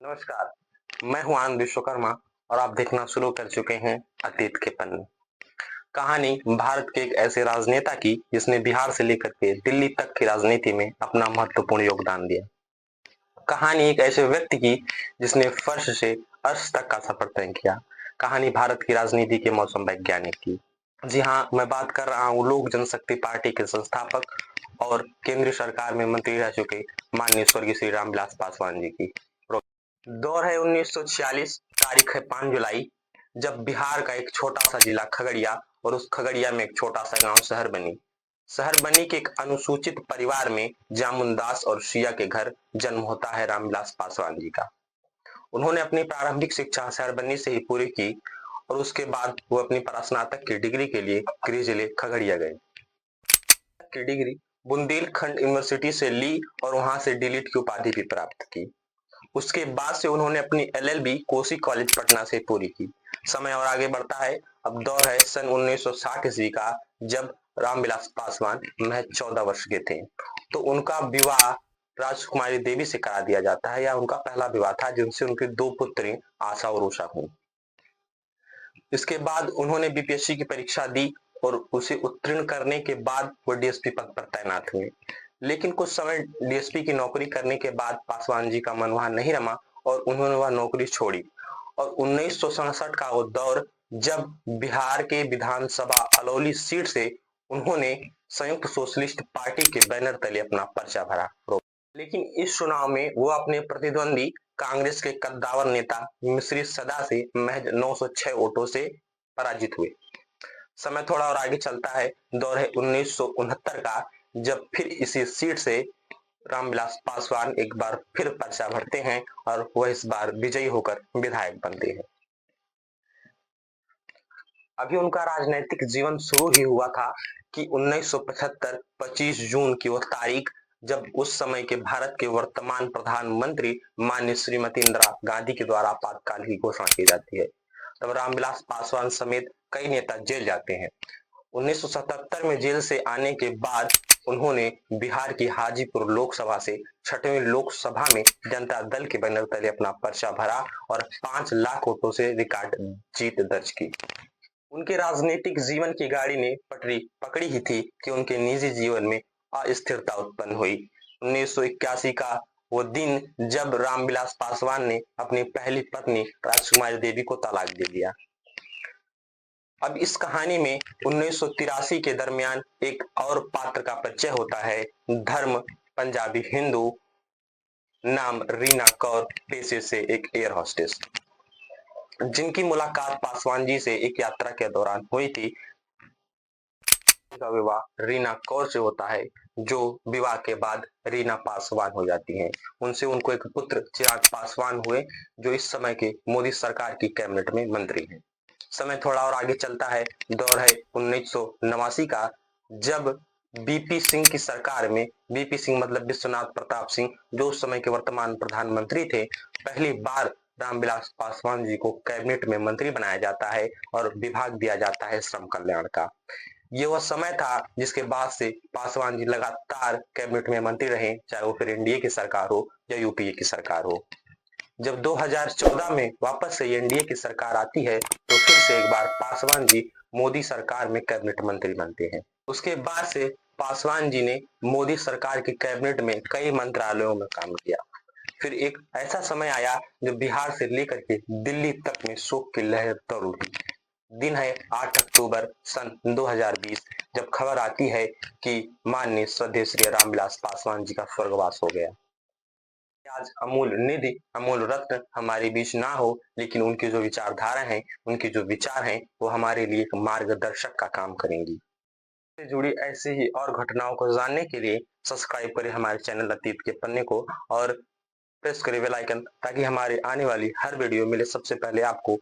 नमस्कार, मैं हूं आनंद विश्वकर्मा और आप देखना शुरू कर चुके हैं अतीत के पन्ने। कहानी भारत के एक ऐसे राजनेता की जिसने बिहार से लेकर के दिल्ली तक की राजनीति में अपना महत्वपूर्ण योगदान दिया। कहानी एक ऐसे व्यक्ति की जिसने फर्श से अर्श तक का सफर तय किया। कहानी भारत की राजनीति के मौसम वैज्ञानिक की। जी हाँ, मैं बात कर रहा हूँ लोक जनशक्ति पार्टी के संस्थापक और केंद्रीय सरकार में मंत्री रह चुके माननीय स्वर्गीय श्री रामविलास पासवान जी की। दौर है 1946, तारीख है 5 जुलाई, जब बिहार का एक छोटा सा जिला खगड़िया और उस खगड़िया में एक छोटा सा गांव शहर बनी के एक अनुसूचित परिवार में जामुनदास और शिया के घर जन्म होता है रामविलास पासवान जी का। उन्होंने अपनी प्रारंभिक शिक्षा शहरबन्नी से ही पूरी की और उसके बाद वो अपनी स्नातक की डिग्री के लिए गृह जिले खगड़िया गए। की डिग्री बुंदेलखंड यूनिवर्सिटी से ली और वहां से डीलिट की उपाधि भी प्राप्त की। उसके बाद से उन्होंने अपनी एलएलबी कोसी कॉलेज पटना से पूरी की। समय और आगे बढ़ता है। अब दौर है सन 1960 ईस्वी का, जब रामविलास पासवान महज 14 वर्ष के थे तो उनका विवाह राजकुमारी देवी से करा दिया जाता है। यह उनका पहला विवाह था जिनसे उनके 2 पुत्री आशा और उषा हुई। इसके बाद उन्होंने बीपीएससी की परीक्षा दी और उसे उत्तीर्ण करने के बाद वो डीएसपी पद पर तैनात हुए। लेकिन कुछ समय डीएसपी की नौकरी करने के बाद पासवान जी का मन वहां नहीं रमा और उन्होंने वह नौकरी छोड़ी और 1967 का वो दौर, जब बिहार के विधानसभा अलौली सीट से उन्होंने संयुक्त सोशलिस्ट पार्टी के बैनर तले अपना पर्चा भरा। लेकिन इस चुनाव में वो अपने प्रतिद्वंदी कांग्रेस के कद्दावर नेता मिश्री सदा से महज 906 वोटों से पराजित हुए। समय थोड़ा और आगे चलता है। दौर है 1969 का, जब फिर इसी सीट से रामविलास पासवान एक बार फिर पर्चा भरते हैं और वह इस बार विजयी होकर विधायक बनते हैं। अभी उनका राजनीतिक जीवन शुरू ही हुआ था कि 1975 25 जून की वह तारीख, जब उस समय के भारत के वर्तमान प्रधानमंत्री माननीय श्रीमती इंदिरा गांधी के द्वारा आपातकाल की घोषणा की जाती है। तब रामविलास पासवान समेत कई नेता जेल जाते हैं। 1977 में जेल से आने के बाद उन्होंने बिहार की हाजीपुर लोकसभा से 6वीं लोकसभा में जनता दल के बैनर तले अपना पर्चा भरा और 5 लाख वोटों से रिकॉर्ड जीत दर्ज की। उनके राजनीतिक जीवन की गाड़ी ने पटरी पकड़ी ही थी कि उनके निजी जीवन में अस्थिरता उत्पन्न हुई। 1981 का वो दिन, जब रामविलास पासवान ने अपनी पहली पत्नी राजकुमारी देवी को तलाक दे दिया। अब इस कहानी में 1983 के दरमियान एक और पात्र का परिचय होता है। धर्म पंजाबी हिंदू, नाम रीना कौर, पेशे से एक एयर होस्टेस, जिनकी मुलाकात पासवान जी से एक यात्रा के दौरान हुई थी। का विवाह रीना कौर से होता है, जो विवाह के बाद रीना पासवान हो जाती हैं। उनसे उनको एक पुत्र चिराग पासवान हुए, जो इस समय के मोदी सरकार की कैबिनेट में मंत्री हैं। समय थोड़ा और आगे चलता है। दौर है 1989 का, जब बीपी सिंह की सरकार में, बीपी सिंह मतलब विश्वनाथ प्रताप सिंह, जो उस समय के वर्तमान प्रधानमंत्री थे, पहली बार रामविलास पासवान जी को कैबिनेट में मंत्री बनाया जाता है और विभाग दिया जाता है श्रम कल्याण का। ये वह समय था जिसके बाद से पासवान जी लगातार कैबिनेट में मंत्री रहे, चाहे वो फिर एनडीए की सरकार हो या यूपीए की सरकार हो। जब 2014 में वापस से एनडीए की सरकार आती है तो फिर से एक बार पासवान जी मोदी सरकार में कैबिनेट मंत्री बनते हैं। उसके बाद से पासवान जी ने मोदी सरकार की कैबिनेट में कई मंत्रालयों में काम किया। फिर एक ऐसा समय आया जब बिहार से लेकर के दिल्ली तक में शोक की लहर दौड़ उठी। दिन है 8 अक्टूबर सन 2020, जब खबर आती है कि माननीय श्रद्धेय श्री रामविलास पासवान जी का स्वर्गवास हो गया। आज अमूल्य निधि, अमूल्य रत्न हमारे बीच ना हो, लेकिन उनकी जो विचारधारा है, उनके जो विचार हैं, वो हमारे लिए एक मार्गदर्शक का काम करेंगी। से जुड़ी ऐसी ही और घटनाओं को जानने के लिए सब्सक्राइब करें हमारे चैनल अतीत के पन्ने को और प्रेस करें बेल आइकन, ताकि हमारे आने वाली हर वीडियो मिले सबसे पहले आपको।